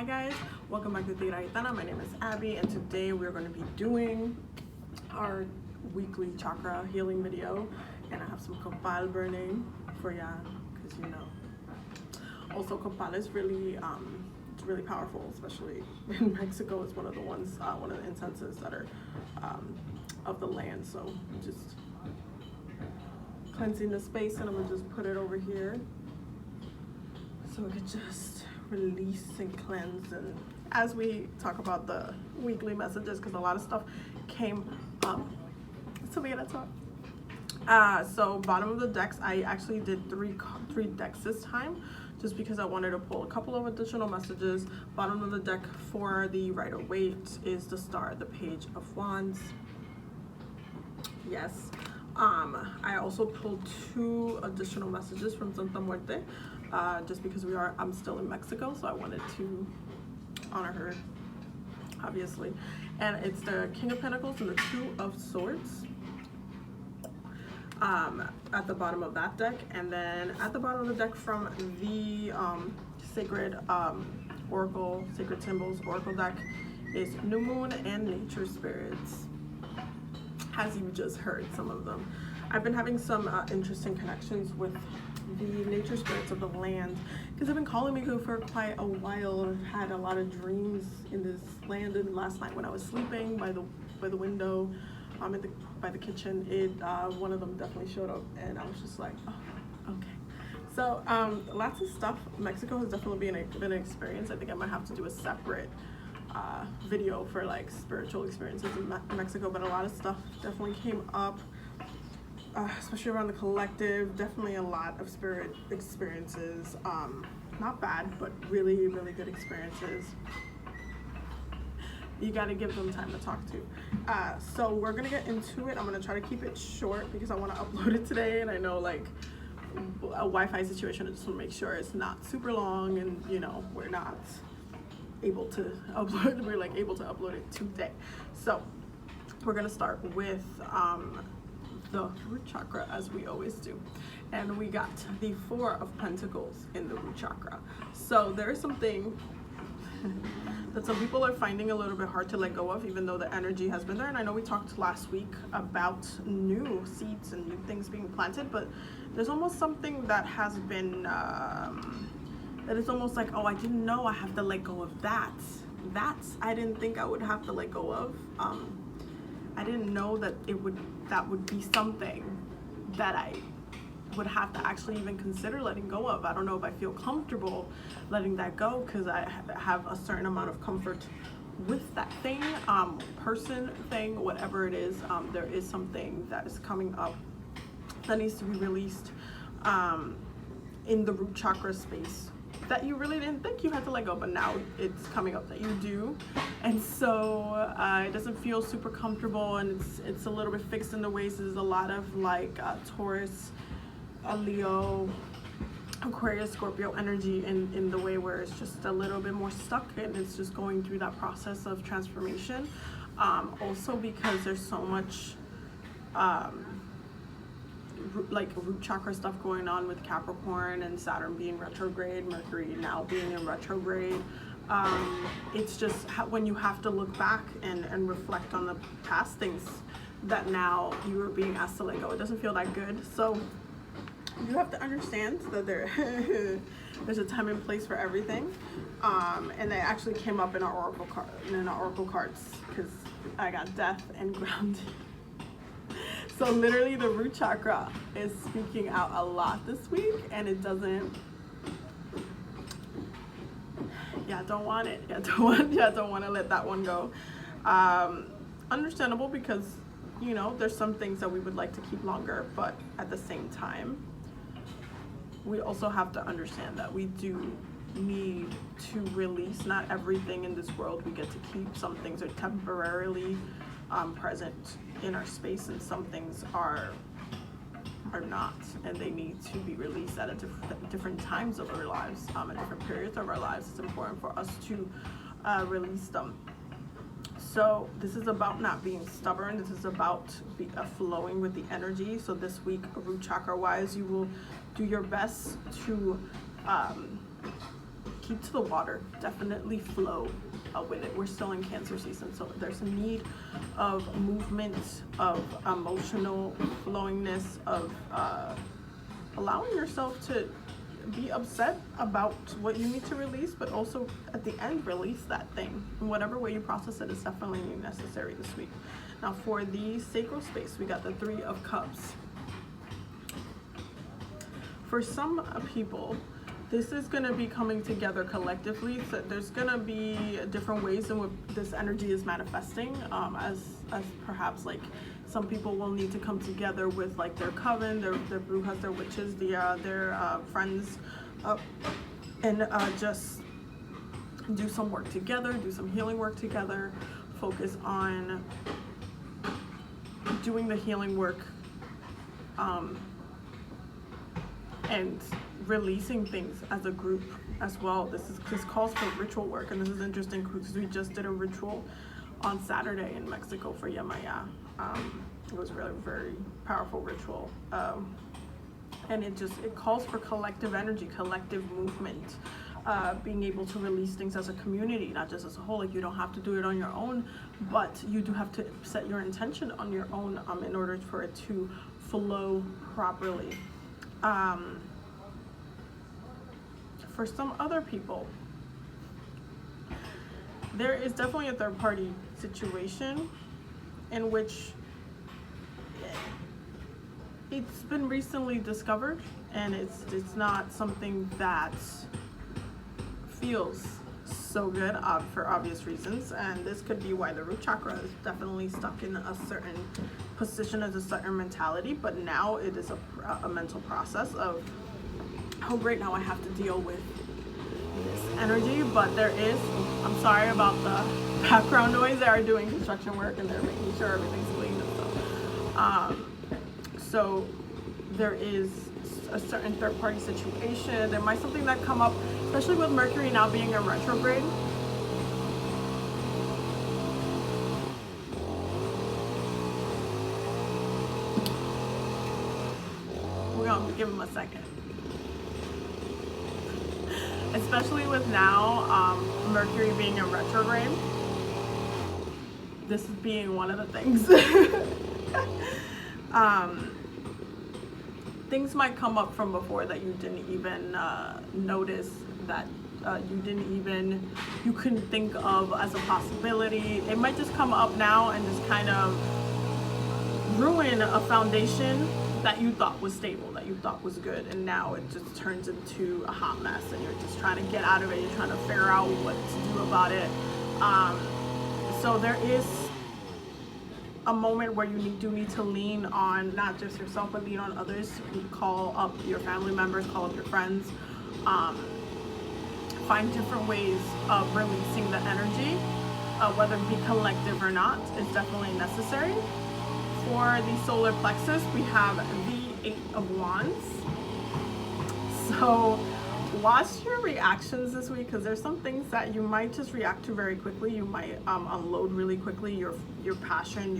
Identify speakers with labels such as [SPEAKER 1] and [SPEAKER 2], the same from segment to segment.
[SPEAKER 1] guys, welcome back to Tira Gitana. My name is Abby and today we're going to be doing our weekly chakra healing video, and I have some copal burning for ya because you know. Also, copal is really it's really powerful, especially in Mexico. It's one of the ones, one of the incenses that are of the land. So just cleansing the space, and I'm gonna just put it over here so we could just release and cleanse. And as we talk about the weekly messages, because a lot of stuff came up, so we gotta talk. So bottom of the decks, I actually did three decks this time, just because I wanted to pull a couple of additional messages. Bottom of the deck for the Rider-Waite is the Star, the Page of Wands. Yes. I also pulled 2 additional messages from Santa Muerte, just because I'm still in Mexico, so I wanted to honor her, obviously. And it's the King of Pentacles and the 2 of Swords at the bottom of that deck. And then at the bottom of the deck from the Sacred Oracle, Sacred Symbols Oracle deck is New Moon and Nature Spirits. As you just heard, some of them. I've been having some interesting connections with the nature spirits of the land, because they've been calling me for quite a while. I've had a lot of dreams in this land, and last night when I was sleeping by the window, by the kitchen, one of them definitely showed up, and I was just like, oh, okay. So lots of stuff. Mexico has definitely been an experience. I think I might have to do a separate video for like spiritual experiences in Mexico, but a lot of stuff definitely came up, especially around the collective. Definitely a lot of spirit experiences, not bad, but really good experiences. You got to give them time to talk to. So we're gonna get into it. I'm gonna try to keep it short because I want to upload it today, and I know like a Wi-Fi situation, I just want to make sure it's not super long, and you know, we're not able to upload, we're like able to upload it today. So we're gonna start with the root chakra, as we always do, and we got the 4 of Pentacles in the root chakra. So there is something that some people are finding a little bit hard to let go of, even though the energy has been there. And I know we talked last week about new seeds and new things being planted, but there's almost something that has been that is almost like, oh, I didn't know I have to let go of that. I didn't think I would have to let go of. I didn't know that that would be something that I would have to actually even consider letting go of. I don't know if I feel comfortable letting that go, because I have a certain amount of comfort with that thing, person, thing, whatever it is. There is something that is coming up that needs to be released in the root chakra space that you really didn't think you had to let go, but now it's coming up that you do. And so it doesn't feel super comfortable, and it's a little bit fixed in the ways. There's a lot of like Taurus, Leo, Aquarius, Scorpio energy in the way where it's just a little bit more stuck, and it's just going through that process of transformation. Also because there's so much like root chakra stuff going on with Capricorn and Saturn being retrograde, Mercury now being in retrograde. It's just when you have to look back and reflect on the past things that now you are being asked to let go, it doesn't feel that good. So you have to understand that there's a time and place for everything. And they actually came up in our oracle cards, because I got death and grounding. So literally the root chakra is speaking out a lot this week, and it doesn't, don't want it. Don't want to let that one go. Understandable, because you know, there's some things that we would like to keep longer, but at the same time, we also have to understand that we do need to release. Not everything in this world we get to keep. Some things are temporarily present in our space, and some things are not, and they need to be released at different times of our lives, at different periods of our lives. It's important for us to release them. So this is about not being stubborn. This is about flowing with the energy. So this week, root chakra wise, you will do your best to keep to the water. Definitely flow with it. We're still in Cancer season, so there's a need of movement, of emotional flowingness, of allowing yourself to be upset about what you need to release, but also at the end release that thing. In whatever way you process it is definitely necessary this week. Now for the sacral space, we got the 3 of Cups. For some people, this is going to be coming together collectively. So there's going to be different ways in which this energy is manifesting, as perhaps like some people will need to come together with like their coven, their brujas, their witches, their friends, and just do some work together, do some healing work together, focus on doing the healing work, and releasing things as a group as well. This calls for ritual work, and this is interesting because we just did a ritual on Saturday in Mexico for Yamaya. It was really very powerful ritual, and it calls for collective energy, collective movement, being able to release things as a community, not just as a whole. Like, you don't have to do it on your own, but you do have to set your intention on your own in order for it to flow properly. For some other people, there is definitely a third party situation in which it's been recently discovered, and it's not something that feels so good for obvious reasons, and this could be why the root chakra is definitely stuck in a certain position as a certain mentality. But now it is a mental process of, oh great, now I have to deal with this energy. But I'm sorry about the background noise. They are doing construction work and they're making sure everything's clean and stuff. So there is a certain third party situation. There might something that come up, especially with Mercury now being in retrograde. We're gonna give him a second. Especially with now Mercury being in retrograde, this is being one of the things. Things might come up from before that you didn't even notice, that you couldn't think of as a possibility. It might just come up now and just kind of ruin a foundation that you thought was stable, that you thought was good, and now it just turns into a hot mess, and you're just trying to get out of it. You're trying to figure out what to do about it. So there is a moment where you do need to lean on not just yourself, but lean on others. You can call up your family members, call up your friends, find different ways of releasing the energy, whether it be collective or not, is definitely necessary. For the solar plexus, we have the 8 of Wands. So watch your reactions this week, because there's some things that you might just react to very quickly. You might unload really quickly your passion,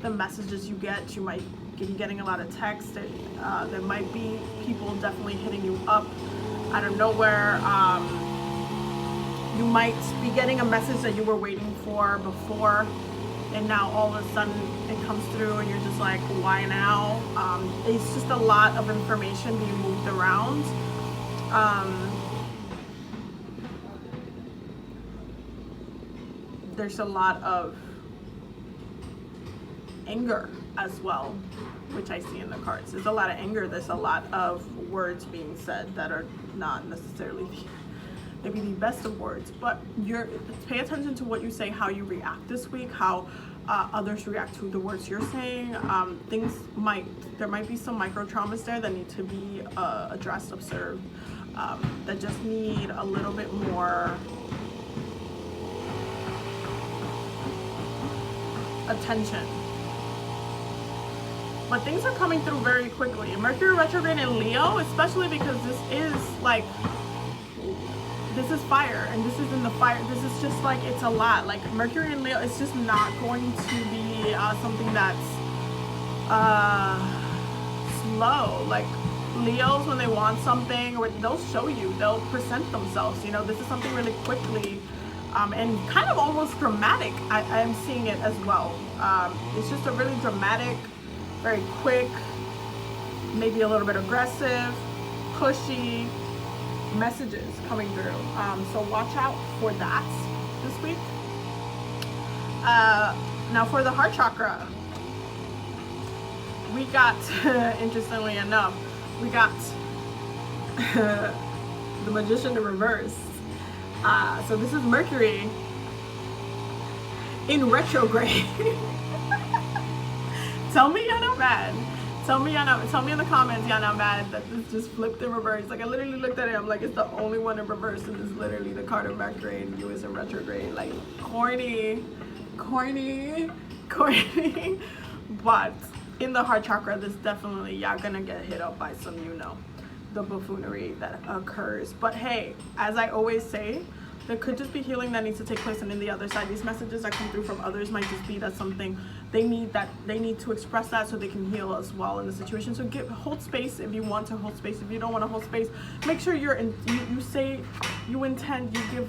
[SPEAKER 1] the messages you get. You might be getting a lot of text. There might be people definitely hitting you up out of nowhere. You might be getting a message that you were waiting for before, and now all of a sudden it comes through and you're just like, why now? It's just a lot of information being moved around. There's a lot of anger as well, which I see in the cards. There's a lot of anger. There's a lot of words being said that are not necessarily maybe the best of words, but pay attention to what you say, how you react this week, how others react to the words you're saying. There might be some micro traumas there that need to be addressed, observed, that just need a little bit more attention. But things are coming through very quickly. Mercury retrograde in Leo, especially because this is fire, and this is in the fire. This is just like, it's a lot. Like Mercury in Leo, it's just not going to be something that's slow. Like Leos, when they want something, or they'll show you, they'll present themselves. You know, this is something really quickly, and kind of almost dramatic. I am seeing it as well. It's just a really dramatic, very quick, maybe a little bit aggressive, pushy messages coming through. So watch out for that this week. Now for the heart chakra, we got, interestingly enough, we got the Magician in reverse. So this is Mercury in retrograde. Tell me you're not mad. Tell me in the comments y'all not mad that this just flipped in reverse. Like, I literally looked at it, I'm like, it's the only one in reverse, and it's literally the card of Mercury and you is in retrograde. Like, corny. But in the heart chakra, this definitely, y'all gonna get hit up by some, you know, the buffoonery that occurs. But hey, as I always say, there could just be healing that needs to take place, and in the other side, these messages that come through from others might just be that something they need to express that so they can heal as well in the situation. So hold space if you want to hold space. If you don't want to hold space, make sure you give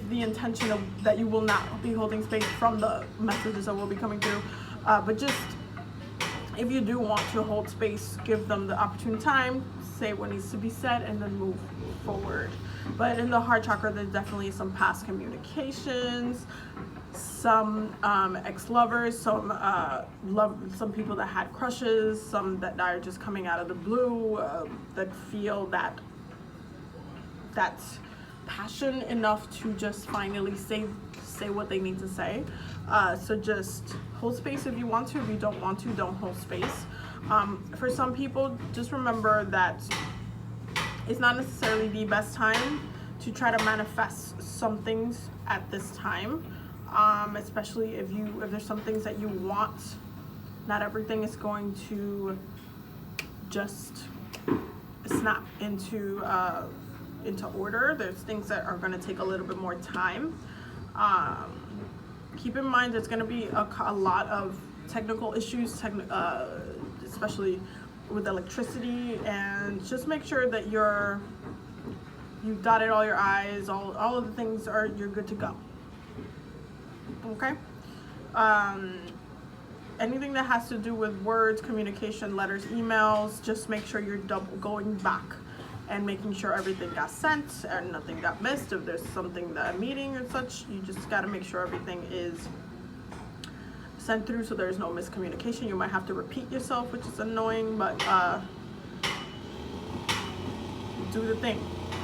[SPEAKER 1] the intention of that you will not be holding space from the messages that will be coming through. But just, if you do want to hold space, give them the opportune time, say what needs to be said, and then move forward. But in the heart chakra, there's definitely some past communications, some ex-lovers, some people that had crushes, some that are just coming out of the blue, that feel that passion enough to just finally say what they need to say. So just hold space if you want to. If you don't want to, don't hold space. For some people, just remember that it's not necessarily the best time to try to manifest some things at this time, especially if there's some things that you want. Not everything is going to just snap into order. There's things that are going to take a little bit more time. Keep in mind there's going to be a lot of technical issues, especially with electricity, and just make sure that you've dotted all your I's, all of the things you're good to go. Okay? Anything that has to do with words, communication, letters, emails, just make sure you're going back and making sure everything got sent and nothing got missed. If there's something, a meeting or such, you just got to make sure everything is sent through so there's no miscommunication. You might have to repeat yourself, which is annoying, but do the thing.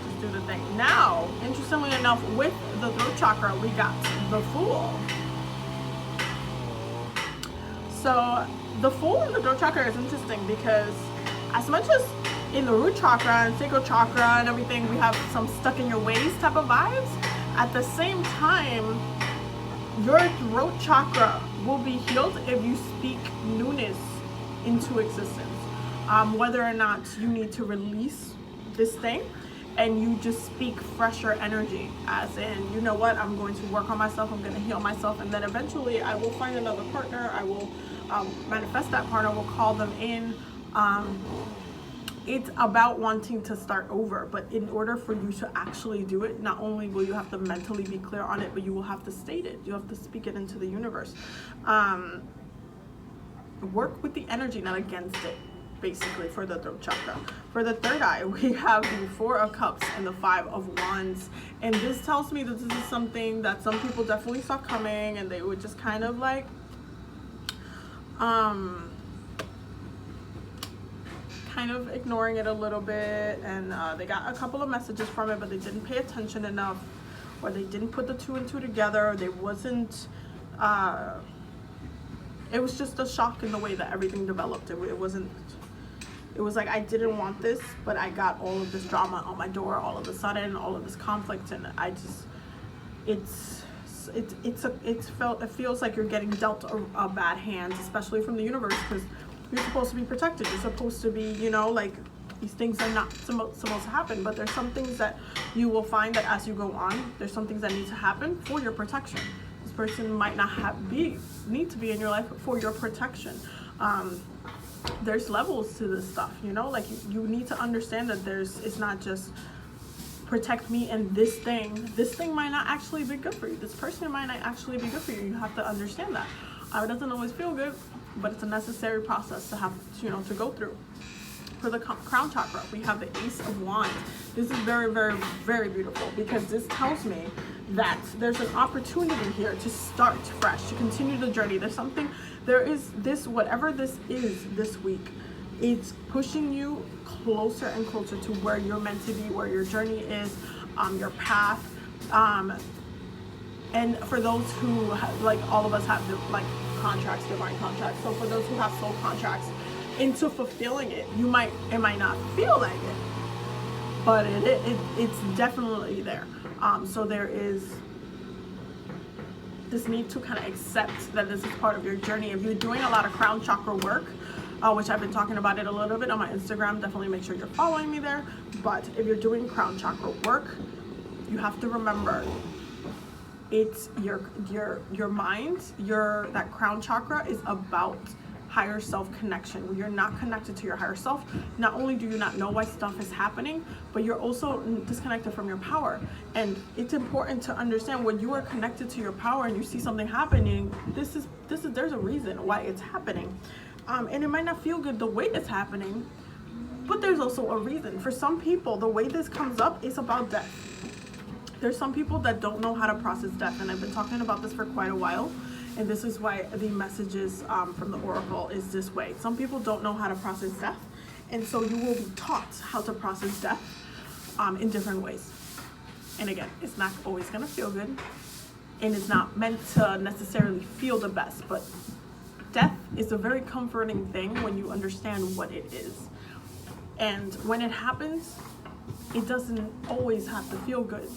[SPEAKER 1] Just do the thing. Now, interestingly enough, with the throat chakra, we got the Fool. So the Fool in the throat chakra is interesting because as much as in the root chakra and sacral chakra and everything, we have some stuck in your ways type of vibes, at the same time, your throat chakra will be healed if you speak newness into existence. Whether or not you need to release this thing and you just speak fresher energy, as in, you know what, I'm going to work on myself, I'm going to heal myself, and then eventually I will find another partner, I will manifest that partner, will call them in. It's about wanting to start over, but in order for you to actually do it, not only will you have to mentally be clear on it, but you will have to state it. You have to speak it into the universe. Work with the energy, not against it, basically, for the throat chakra. For the third eye, we have the Four of Cups and the Five of Wands. And this tells me that this is something that some people definitely saw coming, and they would just kind of like, kind of ignoring it a little bit, and they got a couple of messages from it, but they didn't pay attention enough, or they didn't put the two and two together. They wasn't it was just a shock in the way that everything developed. It was like, I didn't want this, but I got all of this drama on my door all of a sudden, all of this conflict, and I just, it feels like you're getting dealt a bad hand, especially from the universe, because you're supposed to be protected. You're supposed to be, you know, like, these things are not supposed to happen, but there's some things that you will find that as you go on, there's some things that need to happen for your protection. This person might not need to be in your life for your protection. there's levels to this stuff, you know, like you need to understand that it's not just protect me and this thing might not actually be good for you. This person might not actually be good for you. You have to understand that. It doesn't always feel good, but it's a necessary process to have, you know, to go through. For the crown chakra, we have the Ace of Wands. This is very, very, very beautiful, because this tells me that there's an opportunity here to start fresh, to continue the journey. There is this, whatever this is this week, it's pushing you closer and closer to where you're meant to be, where your journey is, your path. And for those who like all of us have like contracts, divine contracts. So for those who have soul contracts, into fulfilling it, it might not feel like it, but it's definitely there. So there is this need to kind of accept that this is part of your journey. If you're doing a lot of crown chakra work, which I've been talking about it a little bit on my Instagram, definitely make sure you're following me there. But if you're doing crown chakra work, you have to remember it's your mind, that crown chakra is about higher self connection. When you're not connected to your higher self, not only do you not know why stuff is happening, but you're also disconnected from your power. And it's important to understand, when you are connected to your power and you see something happening, there's a reason why it's happening. And it might not feel good the way it's happening, but there's also a reason. For some people, the way this comes up is about death. There's some people that don't know how to process death, and I've been talking about this for quite a while. And this is why the messages from the Oracle is this way. Some people don't know how to process death. And so you will be taught how to process death in different ways. And again, it's not always going to feel good. And it's not meant to necessarily feel the best. But death is a very comforting thing when you understand what it is. And when it happens, it doesn't always have to feel good.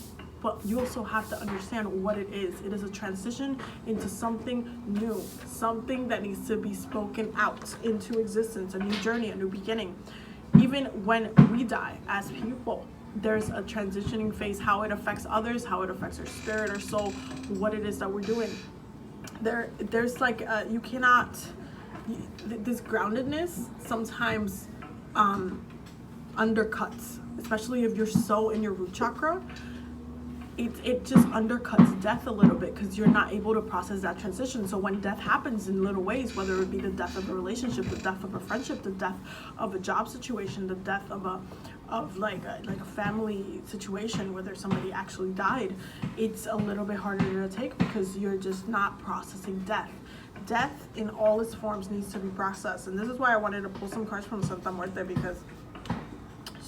[SPEAKER 1] But you also have to understand what it is. It is a transition into something new, something that needs to be spoken out into existence, a new journey, a new beginning. Even when we die as people, there's a transitioning phase, how it affects others, how it affects our spirit, our soul, what it is that we're doing. There's like, you cannot, this groundedness sometimes undercuts, especially if you're so in your root chakra. It just undercuts death a little bit, because you're not able to process that transition. So when death happens in little ways, whether it be the death of a relationship, the death of a friendship, the death of a job situation, the death of a family situation where somebody actually died, it's a little bit harder to take, because you're just not processing death. Death in all its forms needs to be processed. And this is why I wanted to pull some cards from Santa Muerte, because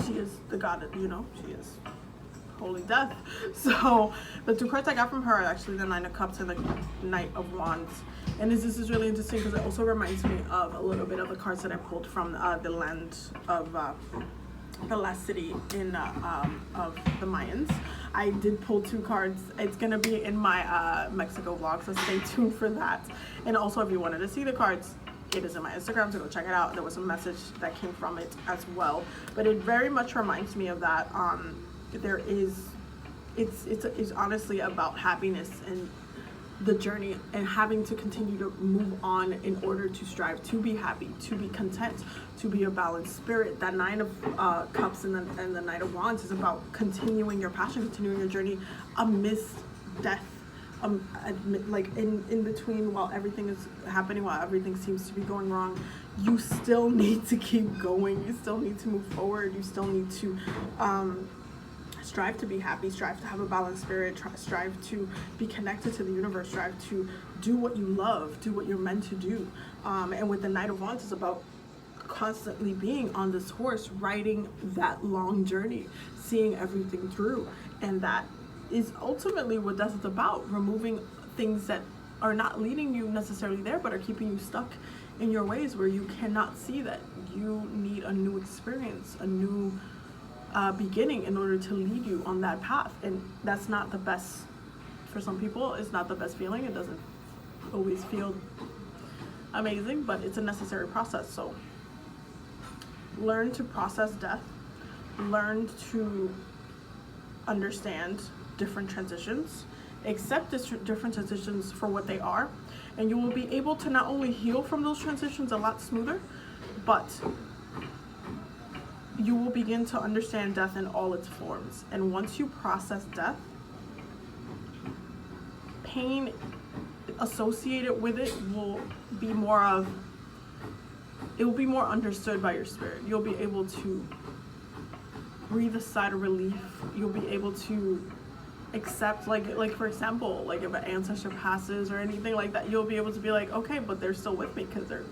[SPEAKER 1] she is the god, you know, she is holy death. So the two cards I got from her are actually the Nine of Cups and the Knight of Wands. And this is really interesting, because it also reminds me of a little bit of the cards that I pulled from the land of the last city in of the Mayans. I did pull two cards. It's gonna be in my Mexico vlog, so stay tuned for that. And also, if you wanted to see the cards, it is in my Instagram, so go check it out. There was a message that came from it as well. But it very much reminds me of that. It's honestly about happiness and the journey, and having to continue to move on in order to strive to be happy, to be content, to be a balanced spirit. That Nine of Cups and the Knight of Wands is about continuing your passion, continuing your journey amidst death. Like in between, while everything is happening, while everything seems to be going wrong, you still need to keep going. You still need to move forward. You still need to strive to be happy, strive to have a balanced spirit, strive to be connected to the universe, strive to do what you love, do what you're meant to do. And with the Knight of Wands, it's about constantly being on this horse, riding that long journey, seeing everything through. And that is ultimately what death is about, removing things that are not leading you necessarily there, but are keeping you stuck in your ways, where you cannot see that you need a new experience, a new beginning in order to lead you on that path. And that's not the best, for some people, it's not the best feeling. It doesn't always feel amazing, but it's a necessary process. So learn to process death, learn to understand different transitions, accept different transitions for what they are, and you will be able to not only heal from those transitions a lot smoother, but you will begin to understand death in all its forms. And once you process death, pain associated with it will be more understood by your spirit. You'll be able to breathe a sigh of relief. You'll be able to accept, like for example, like if an ancestor passes or anything like that, you'll be able to be like, okay, but they're still with me, because they're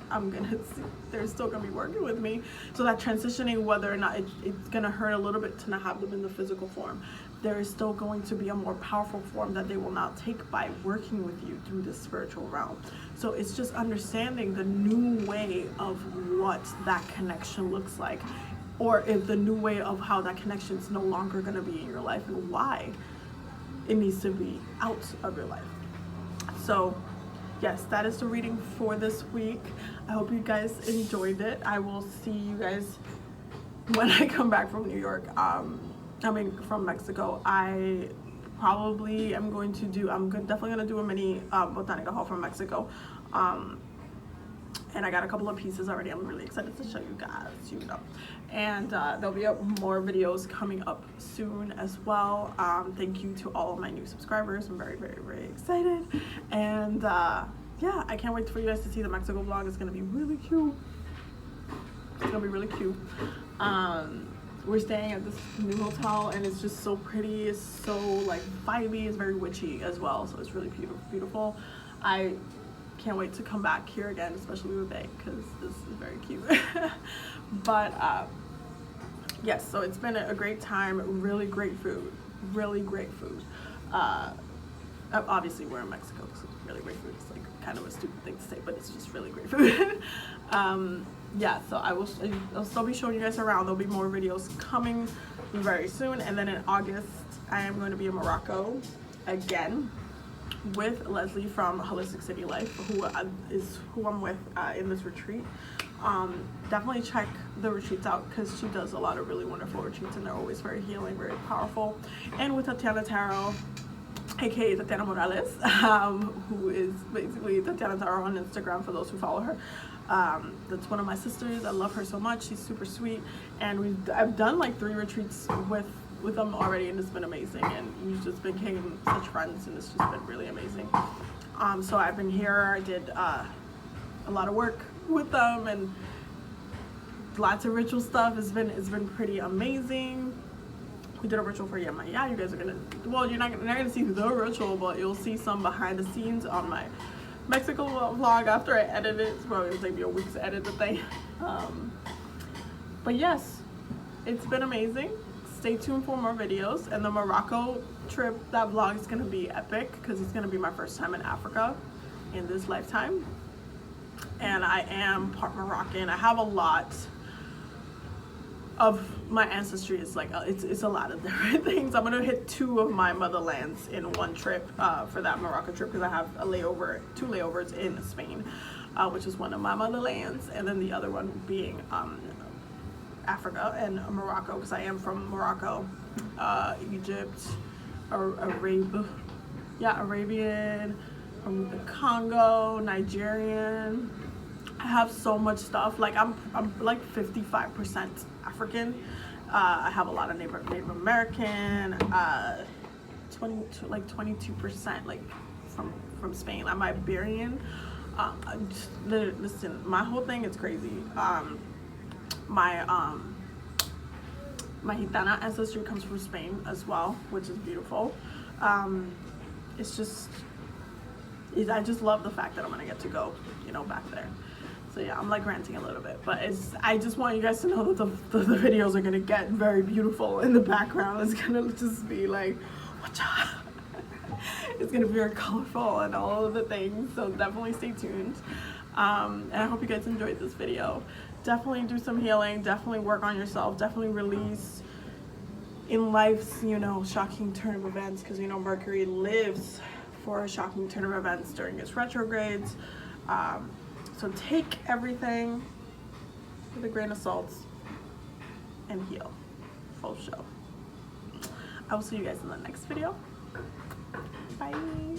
[SPEAKER 1] still gonna be working with me. So that transitioning, whether or not it's gonna hurt a little bit to not have them in the physical form, there is still going to be a more powerful form that they will now take by working with you through the spiritual realm. So it's just understanding the new way of what that connection looks like, or if the new way of how that connection is no longer going to be in your life, and why it needs to be out of your life. So yes, that is the reading for this week. I hope you guys enjoyed it. I will see you guys when I come back from New York. From Mexico. I probably am going to do, definitely going to do a mini botanica haul from Mexico. And I got a couple of pieces already. I'm really excited to show you guys, And there'll be more videos coming up soon as well. Thank you to all of my new subscribers. I'm very, very, very excited. And yeah, I can't wait for you guys to see the Mexico vlog. It's going to be really cute. It's going to be really cute. We're staying at this new hotel, and it's just so pretty. It's so like vibey. It's very witchy as well, so it's really beautiful. I can't wait to come back here again, especially with Bay, because this is very cute. But yes, so it's been a great time. Really great food. Obviously we're in Mexico, so it's really great food. It's like kind of a stupid thing to say, but it's just really great food. Yeah, so I'll still be showing you guys around. There'll be more videos coming very soon. And then in August, I am going to be in Morocco again with Leslie from Holistic City Life, who I'm with in this retreat. Definitely check the retreats out, because she does a lot of really wonderful retreats, and they're always very healing, very powerful. And with Tatiana Tarot, aka Tatiana Morales, who is basically Tatiana Tarot on Instagram for those who follow her. That's one of my sisters. I love her so much. She's super sweet, and I've done like 3 retreats with them already, and it's been amazing, and we've just became such friends, and it's just been really amazing. So I've been here. I did a lot of work with them, and lots of ritual stuff. It's been pretty amazing. We did a ritual for Yamaya. You guys are gonna, well, you're not gonna see the ritual, but you'll see some behind the scenes on my Mexico vlog after I edit it. It's probably gonna take me a week to edit the thing. But yes, it's been amazing. Stay tuned for more videos. And the Morocco trip, that vlog is gonna be epic, because it's gonna be my first time in Africa in this lifetime. And I am part Moroccan. I have a lot of my ancestry. Is like it's a lot of different things. I'm gonna hit 2 of my motherlands in one trip for that Morocco trip, because I have a 2 layovers in Spain, which is one of my motherlands, and then the other one being Africa and Morocco, because I am from Morocco, Egypt, Arabian, from the Congo, Nigerian. I have so much stuff. Like I'm like 55% African. I have a lot of Native American, 22% like from Spain. I'm Iberian. Listen, my whole thing is crazy. My Gitana ancestry comes from Spain as well, which is beautiful. It's just, I just love the fact that I'm gonna get to go, back there. So yeah, I'm like ranting a little bit, but I just want you guys to know that the videos are gonna get very beautiful in the background. It's gonna just be like, whatcha? It's gonna be very colorful and all of the things. So definitely stay tuned. And I hope you guys enjoyed this video. Definitely do some healing. Definitely work on yourself. Definitely release in life's, shocking turn of events, because Mercury lives for a shocking turn of events during its retrogrades. So take everything with a grain of salt and heal. Full show. I will see you guys in the next video. Bye.